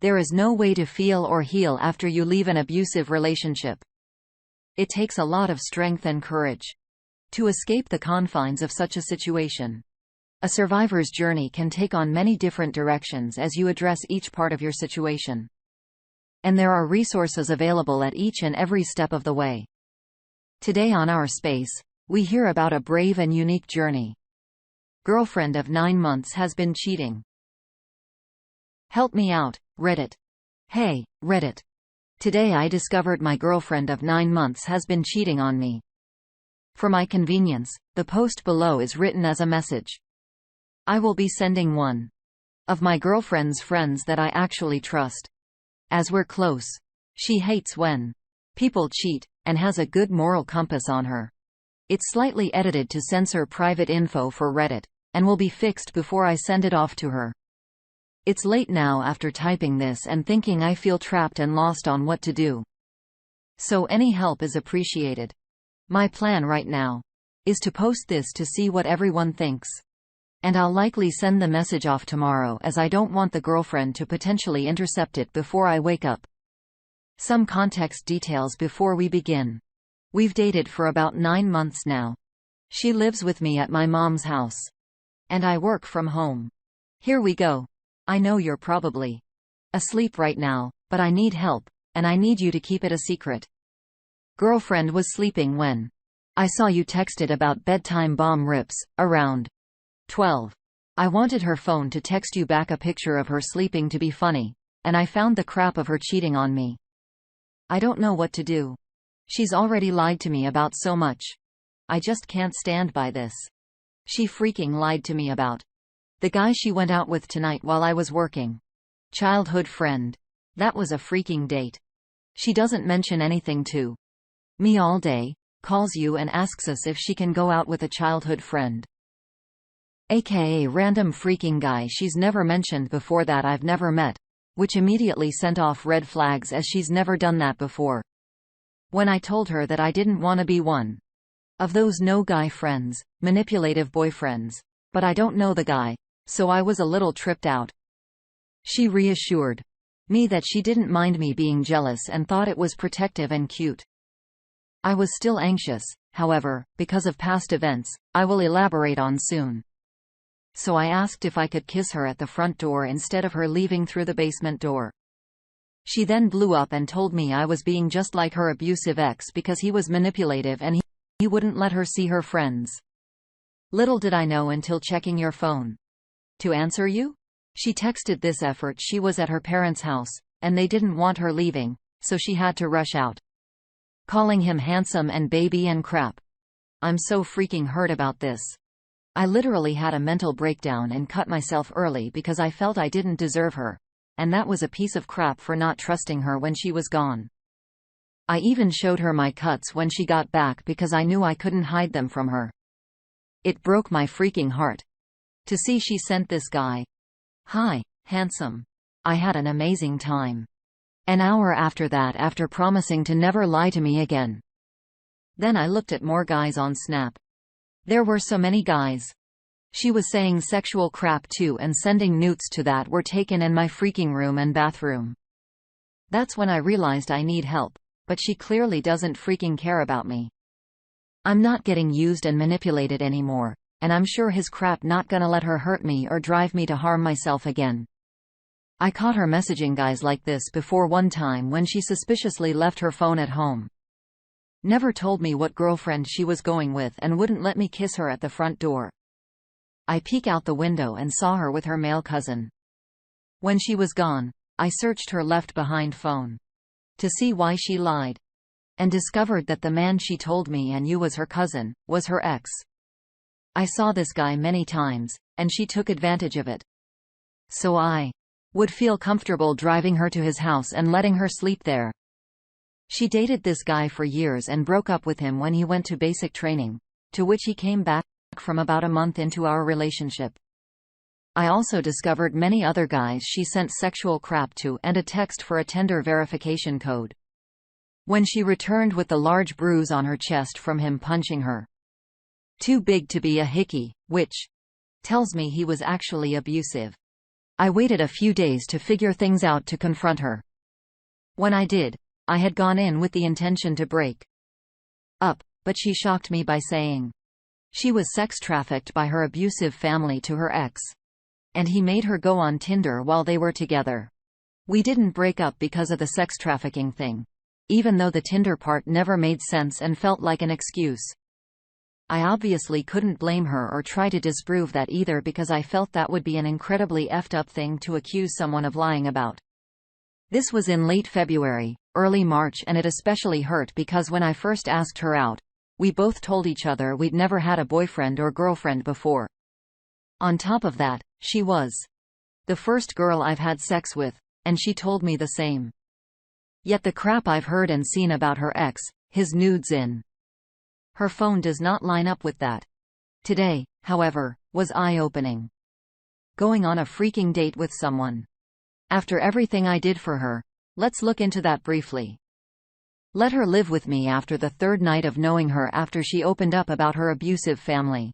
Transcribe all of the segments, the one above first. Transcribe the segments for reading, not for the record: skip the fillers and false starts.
There is no way to feel or heal after you leave an abusive relationship. It takes a lot of strength and courage to escape the confines of such a situation. A survivor's journey can take on many different directions as you address each part of your situation. And there are resources available at each and every step of the way. Today on our space, we hear about a brave and unique journey. Girlfriend of 9 months has been cheating. Help me out, Reddit. Hey, Reddit. Today I discovered my girlfriend of 9 months has been cheating on me. For my convenience, the post below is written as a message. I will be sending one of my girlfriend's friends that I actually trust. As we're close. She hates when people cheat, and has a good moral compass on her. It's slightly edited to censor private info for Reddit, and will be fixed before I send it off to her. It's late now after typing this and thinking I feel trapped and lost on what to do. So any help is appreciated. My plan right now is to post this to see what everyone thinks. And I'll likely send the message off tomorrow as I don't want the girlfriend to potentially intercept it before I wake up. Some context details before we begin. We've dated for about 9 months now. She lives with me at my mom's house. And I work from home. Here we go. I know you're probably asleep right now, but I need help, and I need you to keep it a secret. Girlfriend was sleeping when I saw you texted about bedtime bomb rips, around 12. I wanted her phone to text you back a picture of her sleeping to be funny, and I found the crap of her cheating on me. I don't know what to do. She's already lied to me about so much. I just can't stand by this. She freaking lied to me about the guy she went out with tonight while I was working. Childhood friend. That was a freaking date. She doesn't mention anything to me all day, calls you and asks us if she can go out with a childhood friend. AKA random freaking guy she's never mentioned before that I've never met, which immediately sent off red flags as she's never done that before. When I told her that I didn't want to be one of those no-guy friends, manipulative boyfriends, but I don't know the guy, so I was a little tripped out. She reassured me that she didn't mind me being jealous and thought it was protective and cute. I was still anxious, however, because of past events, I will elaborate on soon. So I asked if I could kiss her at the front door instead of her leaving through the basement door. She then blew up and told me I was being just like her abusive ex because he was manipulative and he wouldn't let her see her friends. Little did I know until checking your phone. To answer you? She texted this effort she was at her parents' house, and they didn't want her leaving, so she had to rush out. Calling him handsome and baby and crap. I'm so freaking hurt about this. I literally had a mental breakdown and cut myself early because I felt I didn't deserve her, and that was a piece of crap for not trusting her when she was gone. I even showed her my cuts when she got back because I knew I couldn't hide them from her. It broke my freaking heart to see she sent this guy. Hi, handsome. I had an amazing time. An hour after that, after promising to never lie to me again. Then I looked at more guys on Snap. There were so many guys. She was saying sexual crap too, and sending newts to that were taken in my freaking room and bathroom. That's when I realized I need help, but she clearly doesn't freaking care about me. I'm not getting used and manipulated anymore, and I'm sure his crap not gonna let her hurt me or drive me to harm myself again. I caught her messaging guys like this before one time when she suspiciously left her phone at home. Never told me what girlfriend she was going with and wouldn't let me kiss her at the front door. I peek out the window and saw her with her male cousin. When she was gone, I searched her left-behind phone to see why she lied, and discovered that the man she told me and you was her cousin, was her ex. I saw this guy many times, and she took advantage of it. So I would feel comfortable driving her to his house and letting her sleep there. She dated this guy for years and broke up with him when he went to basic training, to which he came back from about a month into our relationship. I also discovered many other guys she sent sexual crap to and a text for a tender verification code. When she returned with the large bruise on her chest from him punching her. Too big to be a hickey, which tells me he was actually abusive. I waited a few days to figure things out to confront her. When I did, I had gone in with the intention to break up, but she shocked me by saying she was sex trafficked by her abusive family to her ex, and he made her go on Tinder while they were together. We didn't break up because of the sex trafficking thing, even though the Tinder part never made sense and felt like an excuse. I obviously couldn't blame her or try to disprove that either, because I felt that would be an incredibly effed up thing to accuse someone of lying about. This was in late February, early March, and it especially hurt because when I first asked her out, we both told each other we'd never had a boyfriend or girlfriend before. On top of that, she was the first girl I've had sex with, and she told me the same. Yet the crap I've heard and seen about her ex, his nudes in her phone, does not line up with that. Today, however, was eye-opening. Going on a freaking date with someone. After everything I did for her, let's look into that briefly. Let her live with me after the third night of knowing her after she opened up about her abusive family.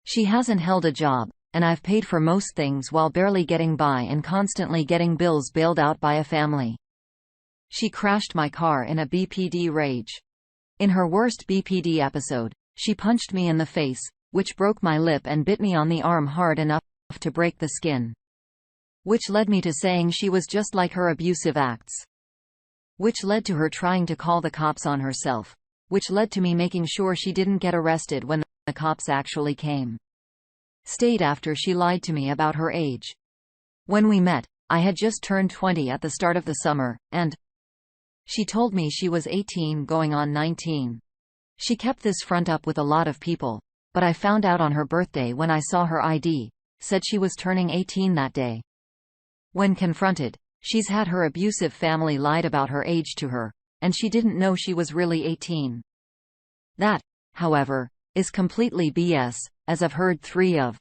She hasn't held a job, and I've paid for most things while barely getting by and constantly getting bills bailed out by a family. She crashed my car in a BPD rage. In her worst BPD episode, she punched me in the face, which broke my lip, and bit me on the arm hard enough to break the skin. Which led me to saying she was just like her abusive acts. Which led to her trying to call the cops on herself. Which led to me making sure she didn't get arrested when the cops actually came. Stayed after she lied to me about her age. When we met, I had just turned 20 at the start of the summer, and she told me she was 18 going on 19. She kept this front up with a lot of people, but I found out on her birthday when I saw her ID, said she was turning 18 that day. When confronted, she's had her abusive family lied about her age to her, and she didn't know she was really 18. That, however, is completely BS, as I've heard 3 of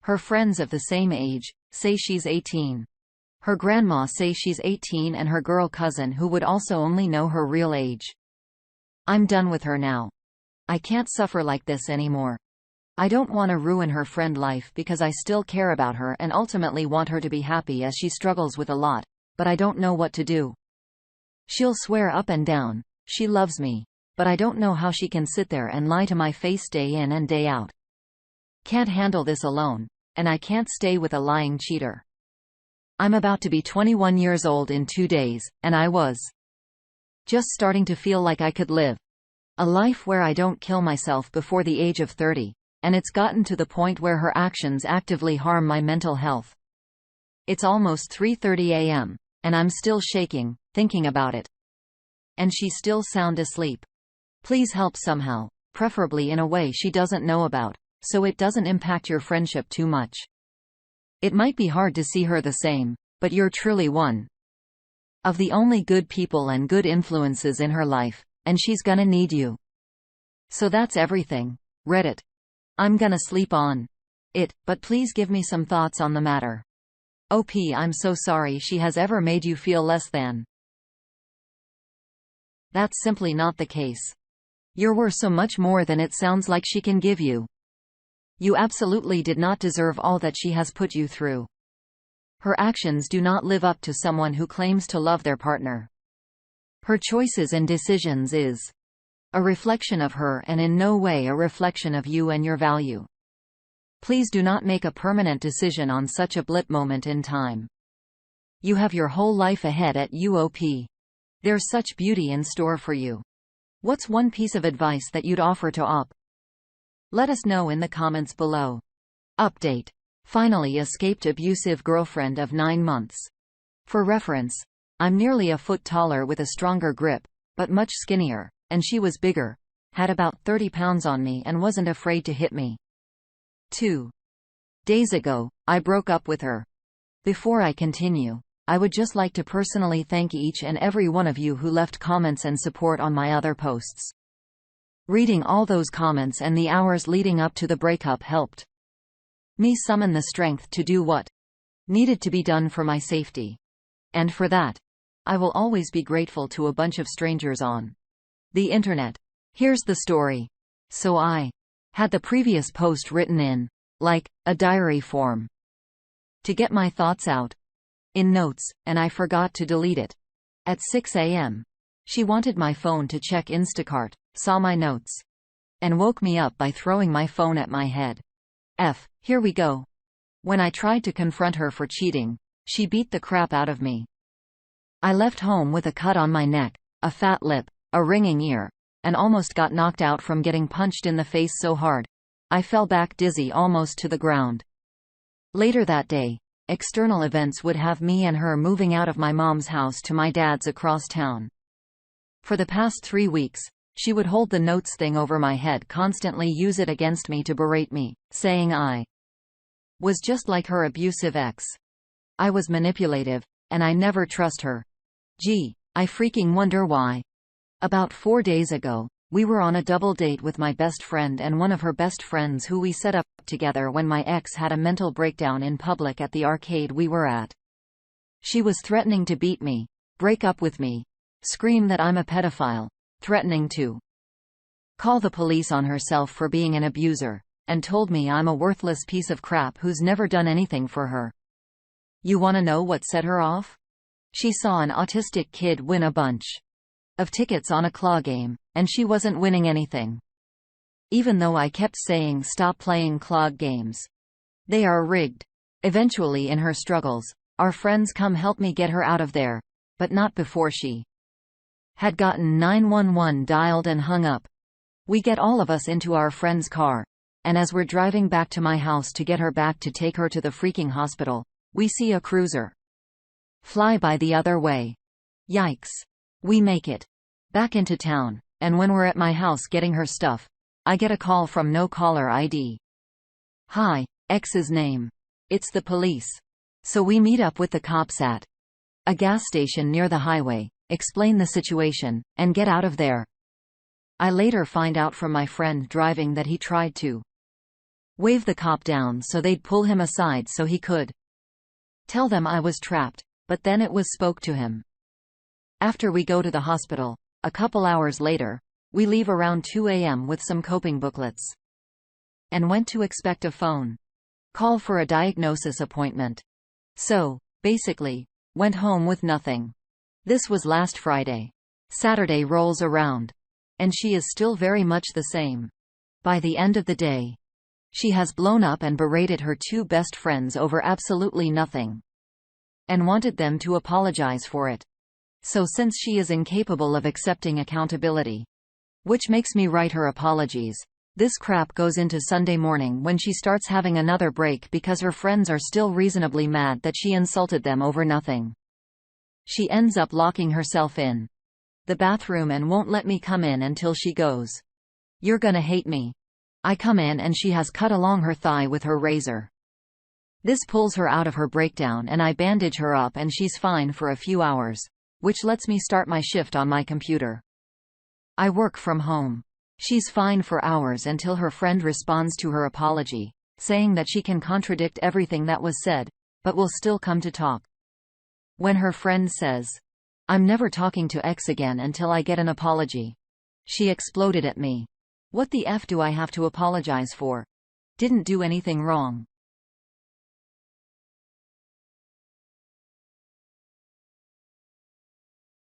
her friends of the same age say she's 18. Her grandma say she's 18, and her girl cousin who would also only know her real age. I'm done with her now. I can't suffer like this anymore. I don't want to ruin her friend life because I still care about her and ultimately want her to be happy, as she struggles with a lot, but I don't know what to do. She'll swear up and down she loves me, but I don't know how she can sit there and lie to my face day in and day out. Can't handle this alone, and I can't stay with a lying cheater. I'm about to be 21 years old in 2 days, and I was just starting to feel like I could live a life where I don't kill myself before the age of 30, and it's gotten to the point where her actions actively harm my mental health. It's almost 3:30 a.m., and I'm still shaking, thinking about it. And she's still sound asleep. Please help somehow, preferably in a way she doesn't know about, so it doesn't impact your friendship too much. It might be hard to see her the same, but you're truly one of the only good people and good influences in her life, and she's gonna need you. So that's everything. Reddit. I'm gonna sleep on it, but please give me some thoughts on the matter. OP, I'm so sorry she has ever made you feel less than. That's simply not the case. You're worth so much more than it sounds like she can give you. You absolutely did not deserve all that she has put you through. Her actions do not live up to someone who claims to love their partner. Her choices and decisions is a reflection of her and in no way a reflection of you and your value. Please do not make a permanent decision on such a blip moment in time. You have your whole life ahead at UOP. There's such beauty in store for you. What's one piece of advice that you'd offer to OP? Let us know in the comments below. Update. Finally escaped abusive girlfriend of 9 months. For reference, I'm nearly a foot taller with a stronger grip, but much skinnier, and she was bigger, had about 30 pounds on me and wasn't afraid to hit me. 2 days ago, I broke up with her. Before I continue, I would just like to personally thank each and every one of you who left comments and support on my other posts. Reading all those comments and the hours leading up to the breakup helped me summon the strength to do what needed to be done for my safety. And for that, I will always be grateful to a bunch of strangers on the internet. Here's the story. So I had the previous post written in, like, a diary form. to get my thoughts out in notes, and I forgot to delete it. At 6 a.m., she wanted my phone to check Instacart, saw my notes, and woke me up by throwing my phone at my head. Here we go. When I tried to confront her for cheating, she beat the crap out of me. I left home with a cut on my neck, a fat lip, a ringing ear, and almost got knocked out from getting punched in the face so hard I fell back dizzy almost to the ground. Later that day, external events would have me and her moving out of my mom's house to my dad's across town. For the past 3 weeks, she would hold the notes thing over my head, constantly use it against me to berate me, saying I was just like her abusive ex. I was manipulative, and I never trust her. Gee, I freaking wonder why. About 4 days ago, we were on a double date with my best friend and one of her best friends who we set up together when my ex had a mental breakdown in public at the arcade we were at. She was threatening to beat me, break up with me, scream that I'm a pedophile, threatening to call the police on herself for being an abuser, and told me I'm a worthless piece of crap who's never done anything for her. You wanna know what set her off? She saw an autistic kid win a bunch of tickets on a claw game, and she wasn't winning anything. Even though I kept saying stop playing claw games. They are rigged. Eventually, in her struggles, our friends come help me get her out of there, but not before she had gotten 911 dialed and hung up. We get all of us into our friend's car, and as we're driving back to my house to get her back to take her to the freaking hospital, we see a cruiser fly by the other way. Yikes. We make it back into town, and when we're at my house getting her stuff, I get a call from no caller ID. Hi, ex's name. It's the police. So we meet up with the cops at a gas station near the highway, explain the situation, and get out of there. I later find out from my friend driving that he tried to wave the cop down so they'd pull him aside so he could tell them I was trapped, but then it was spoke to him. After we go to the hospital, a couple hours later, we leave around 2 a.m. with some coping booklets and went to expect a phone call for a diagnosis appointment. So, basically, went home with nothing. This was last Friday. Saturday rolls around, and she is still very much the same. By the end of the day, she has blown up and berated her 2 best friends over absolutely nothing, and wanted them to apologize for it. So since she is incapable of accepting accountability, which makes me write her apologies, this crap goes into Sunday morning when she starts having another break because her friends are still reasonably mad that she insulted them over nothing. She ends up locking herself in the bathroom and won't let me come in until she goes, "You're gonna hate me." I come in and she has cut along her thigh with her razor. This pulls her out of her breakdown and I bandage her up and she's fine for a few hours, which lets me start my shift on my computer. I work from home. She's fine for hours until her friend responds to her apology, saying that she can contradict everything that was said, but will still come to talk. When her friend says, "I'm never talking to X again until I get an apology," she exploded at me. What the F do I have to apologize for? Didn't do anything wrong.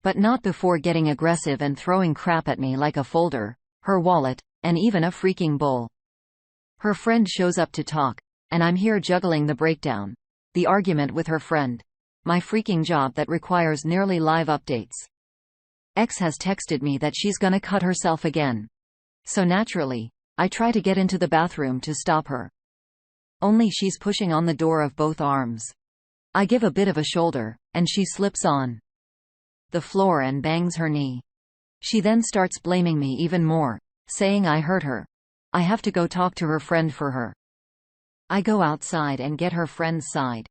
But not before getting aggressive and throwing crap at me like a folder, her wallet, and even a freaking bowl. Her friend shows up to talk, and I'm here juggling the breakdown, the argument with her friend, my freaking job that requires nearly live updates. X has texted me that she's gonna cut herself again. So naturally, I try to get into the bathroom to stop her. Only she's pushing on the door of both arms. I give a bit of a shoulder, and she slips on the floor and bangs her knee. She then starts blaming me even more, saying I hurt her. I have to go talk to her friend for her. I go outside and get her friend's side.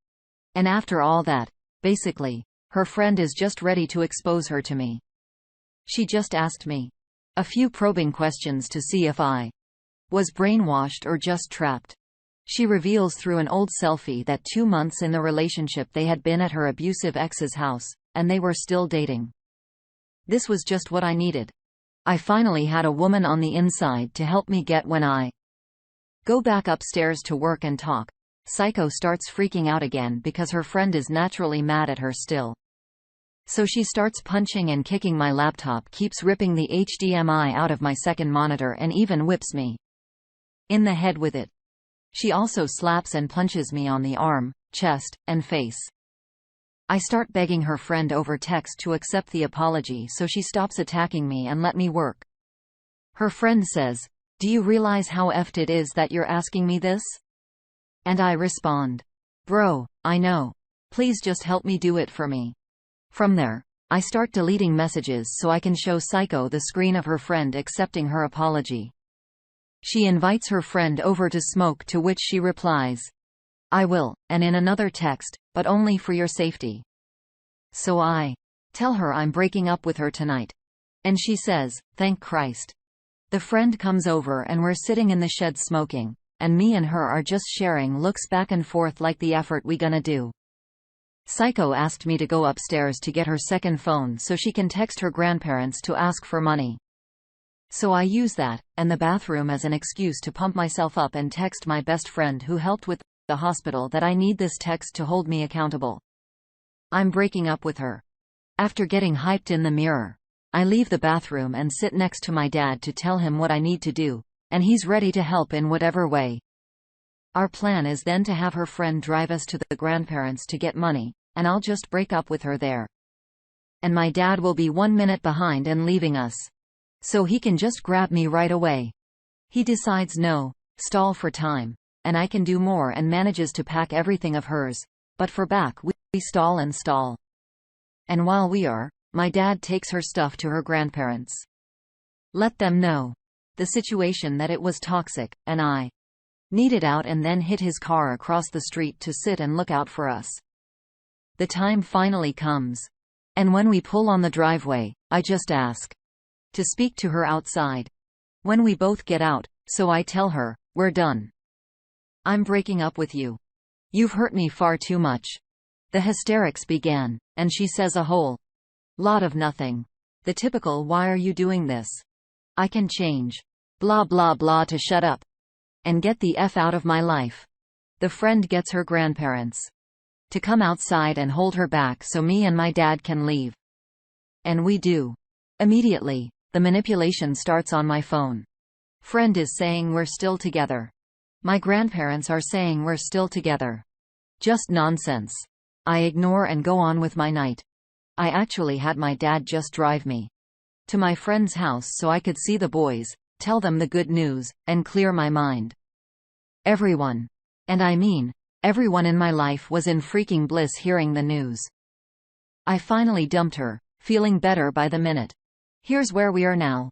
And after all that, basically, her friend is just ready to expose her to me. She just asked me a few probing questions to see if I was brainwashed or just trapped. She reveals through an old selfie that 2 months in the relationship they had been at her abusive ex's house, and they were still dating. This was just what I needed. I finally had a woman on the inside to help me get when I go back upstairs to work and talk. Psycho starts freaking out again because her friend is naturally mad at her still. So she starts punching and kicking my laptop, keeps ripping the HDMI out of my second monitor, and even whips me in the head with it. She also slaps and punches me on the arm, chest, and face. I start begging her friend over text to accept the apology so she stops attacking me and let me work. Her friend says, "Do you realize how effed it is that you're asking me this?" And I respond, "Bro, I know. Please just help me do it for me." From there, I start deleting messages so I can show Psycho the screen of her friend accepting her apology. She invites her friend over to smoke, to which she replies, "I will," and in another text, "but only for your safety." So I tell her I'm breaking up with her tonight. And she says, "Thank Christ." The friend comes over and we're sitting in the shed smoking, and me and her are just sharing looks back and forth like the effort we gonna do. Psycho asked me to go upstairs to get her second phone so she can text her grandparents to ask for money. So I use that, and the bathroom as an excuse to pump myself up and text my best friend who helped with the hospital that I need this text to hold me accountable. I'm breaking up with her. After getting hyped in the mirror, I leave the bathroom and sit next to my dad to tell him what I need to do, and he's ready to help in whatever way. Our plan is then to have her friend drive us to the grandparents to get money, and I'll just break up with her there. And my dad will be 1 minute behind and leaving us, so he can just grab me right away. He decides no, stall for time, and I can do more, and manages to pack everything of hers, but for back we stall and stall. And while we are, my dad takes her stuff to her grandparents. Let them know the situation, that it was toxic, and I needed out, and then hit his car across the street to sit and look out for us. The time finally comes, and when we pull on the driveway, I just ask to speak to her outside. When we both get out, so I tell her, "We're done. I'm breaking up with you. You've hurt me far too much." The hysterics began, and she says a whole lot of nothing. The typical "why are you doing this? I can change. Blah blah blah," to shut up and get the F out of my life. The friend gets her grandparents to come outside and hold her back so me and my dad can leave. And we do. Immediately, the manipulation starts on my phone. Friend is saying we're still together. My grandparents are saying we're still together. Just nonsense. I ignore and go on with my night. I actually had my dad just drive me to my friend's house so I could see the boys, tell them the good news, and clear my mind. Everyone, and I mean everyone in my life, was in freaking bliss hearing the news. I finally dumped her, feeling better by the minute. Here's where we are now.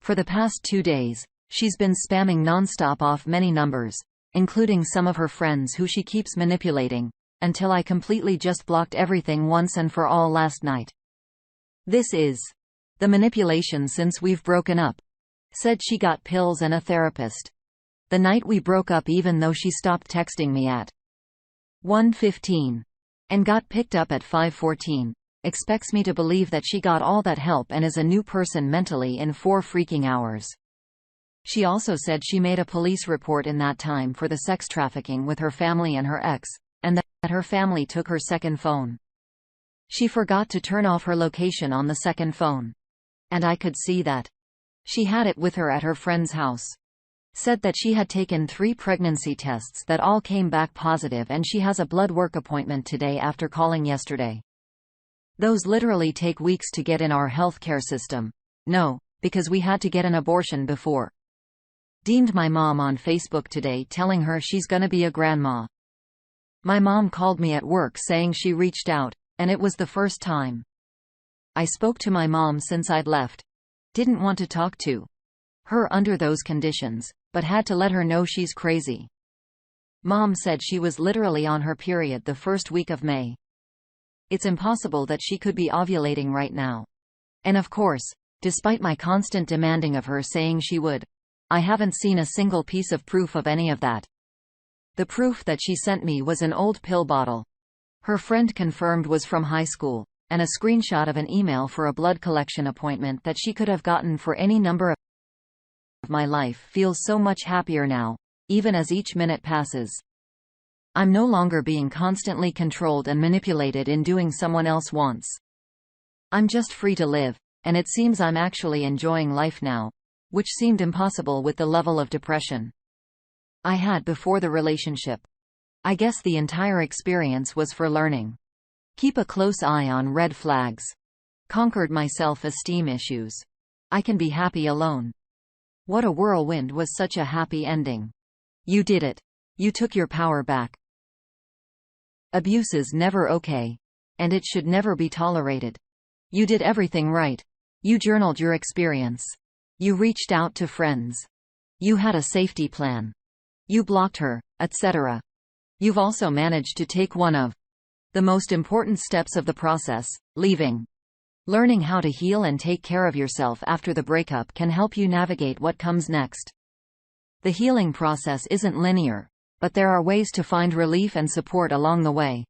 For the past 2 days, she's been spamming nonstop off many numbers, including some of her friends who she keeps manipulating, until I completely just blocked everything once and for all last night. This is the manipulation since we've broken up. Said she got pills and a therapist the night we broke up, even though she stopped texting me at 1:15 and got picked up at 5:14. Expects me to believe that she got all that help and is a new person mentally in 4 freaking hours. She also said she made a police report in that time for the sex trafficking with her family and her ex, and that her family took her second phone. She forgot to turn off her location on the second phone. And I could see that she had it with her at her friend's house. Said that she had taken 3 pregnancy tests that all came back positive, and she has a blood work appointment today after calling yesterday. Those literally take weeks to get in our healthcare system. No, because we had to get an abortion before. Deemed my mom on Facebook today, telling her she's gonna be a grandma. My mom called me at work saying she reached out, and it was the first time I spoke to my mom since I'd left. Didn't want to talk to her under those conditions, but had to let her know she's crazy. Mom said she was literally on her period the first week of May. It's impossible that she could be ovulating right now. And of course, despite my constant demanding of her saying she would, I haven't seen a single piece of proof of any of that. The proof that she sent me was an old pill bottle her friend confirmed was from high school, and a screenshot of an email for a blood collection appointment that she could have gotten for any number of. My life feels so much happier now, even as each minute passes. I'm no longer being constantly controlled and manipulated in doing someone else wants. I'm just free to live, and it seems I'm actually enjoying life now, which seemed impossible with the level of depression I had before the relationship. I guess the entire experience was for learning. Keep a close eye on red flags. Conquered my self-esteem issues. I can be happy alone. What a whirlwind was such a happy ending. You did it. You took your power back. Abuse is never okay. And it should never be tolerated. You did everything right. You journaled your experience. You reached out to friends. You had a safety plan. You blocked her, etc. You've also managed to take one of the most important steps of the process, leaving. Learning how to heal and take care of yourself after the breakup can help you navigate what comes next. The healing process isn't linear, but there are ways to find relief and support along the way.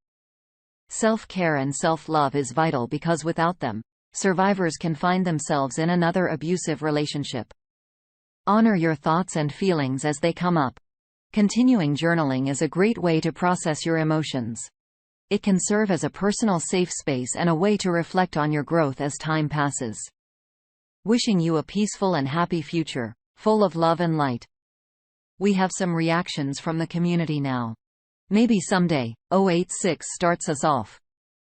Self-care and self-love is vital because without them, survivors can find themselves in another abusive relationship. Honor your thoughts and feelings as they come up. Continuing journaling is a great way to process your emotions. It can serve as a personal safe space and a way to reflect on your growth as time passes. Wishing you a peaceful and happy future, full of love and light. We have some reactions from the community now. Maybe someday, 086 starts us off.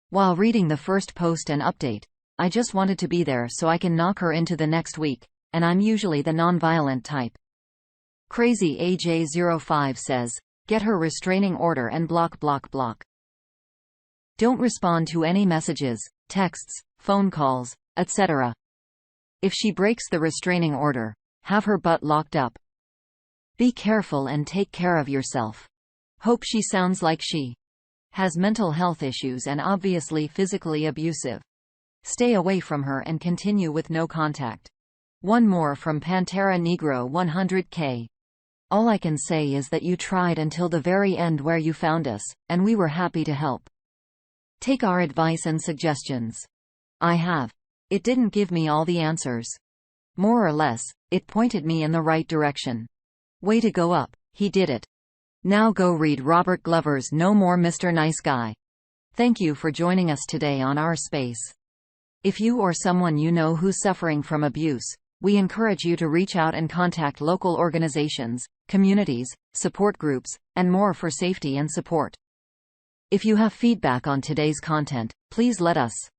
While reading the first post and update, I just wanted to be there so I can knock her into the next week, and I'm usually the non-violent type. Crazy AJ05 says, get her restraining order and block. Don't respond to any messages, texts, phone calls, etc. If she breaks the restraining order, have her butt locked up. Be careful and take care of yourself. Hope she sounds like she has mental health issues and obviously physically abusive. Stay away from her and continue with no contact. One more from Pantera Negro 100K. All I can say is that you tried until the very end where you found us, and we were happy to help. Take our advice and suggestions. I have. It didn't give me all the answers. More or less, it pointed me in the right direction. Way to go up, he did it. Now go read Robert Glover's No More Mr. Nice Guy. Thank you for joining us today on our space. If you or someone you know who's suffering from abuse, we encourage you to reach out and contact local organizations, communities, support groups, and more for safety and support. If you have feedback on today's content, please let us